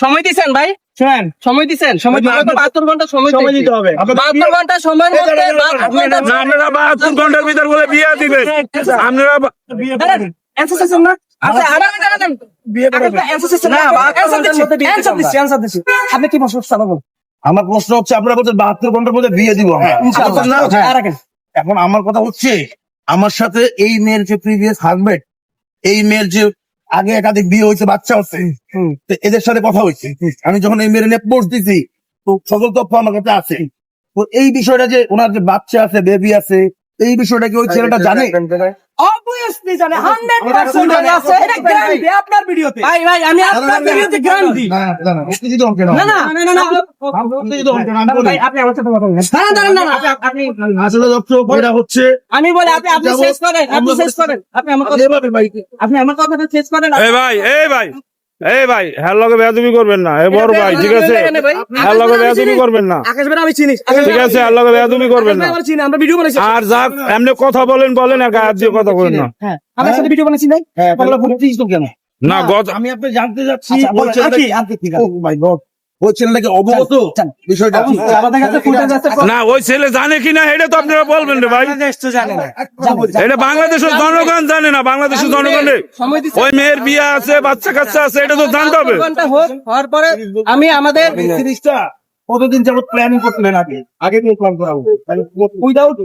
সময় দিচ্ছেন ভাই, শুনেন, সময় দিচ্ছেন, সময় তো 72 ঘন্টা সময় দিতে হবে। 72 ঘন্টা সময়ের মধ্যে 72 ঘন্টা না, আপনারা 72 ঘন্টার ভিতর বলে বিয়ে দিবেন আপনারা অ্যানসার দিচ্ছেন না? আচ্ছা, আগামী টাকা দেন। বিয়ে করাবেন। অ্যানসার দিচ্ছেন না? অ্যানসার দিচ্ছি। আপনি কি প্রশ্ন করছেন? আমার প্রশ্ন হচ্ছে আপনারা বলছেন 72 ঘন্টার মধ্যে বিয়ে দিব ইনশাআল্লাহ। না? আর রাখেন। এখন আমার কথা হচ্ছে আমার সাথে এই মেয়ের যে প্রিভিয়াস হাজবেন্ড, এই মেয়ের যে আগে একাধিক বিয়ে হয়েছে, বাচ্চা হচ্ছে, তো এদের সাথে কথা হয়েছে। আমি যখন এই মেয়ের নিয়ে পোস্ট দিছি তো সকল তথ্য আমার কাছে আছে। তো এই বিষয়টা যে ওনার যে বাচ্চা আছে, বেবি আছে, এই বিষয়টা কি ওই ছেলেটা জানে? Obviously জানে, 100% জানে। এটা গ্যারান্টি আপনার ভিডিওতে। ভাই, আমি আপনার ভিডিওতে গ্যারান্টি। না, উত্তেজিত হন কেন? না, উত্তেজিত হন কেন? আমি বলি। ভাই, আপনি আমার সাথে কথা বলেন। না, আপনি আসলে দর্শক, এটা হচ্ছে আমি বলি, আপনি শেষ করেন, আপনি শেষ করেন। আপনি আমার কথা, এভাবে ভাই, আপনি আমার কথাটা শেষ করেন। এই ভাই হ্যাঁ লগে বেয়াদবি করবেন না। এ বড় ভাই, ঠিক আছে, হ্যাঁ লগে বেয়াদবি করবেন না, আকাশ ভাই আমি চিনি। ঠিক আছে, আর লগে বেয়াদবি করবেন না। আমরা চিনি, আমরা ভিডিও বানাইছি। আর যা এমনি কথা বলেন আর গায়ে দিয়ে কথা বলেন না। হ্যাঁ, আমার সাথে ভিডিও বানাইছি নাই? হ্যাঁ, তাহলে উত্তেজিত কেন? না আমি আপনি জানতে চাচ্ছি আচ্ছা, ওই বলেন, ছেলেটা- আর কি ঠিক আছে। Oh my God, ওই ছেলেটাকে অবগত চান। বিষয়টা আমাদের কাছে ফুটেজ আছে। না ওই ছেলে জানে কিনা এটা তো আপনারা বলবেন রে ভাই। এটা বাংলাদেশের জনগণ জানে না, বাংলাদেশের জনগণে সময় দিচ্ছি। ওই মেয়ের বিয়ে আছে, বাচ্চা কাচ্চা আছে, এটা তো জানতে হবে। ঘন্টা হোক, হওয়ার পরে আমি আমাদের সিরিজটা কতদিন যাবত প্ল্যানিং করছিলেন? আগে দিয়ে প্ল্যান করা উইদাউট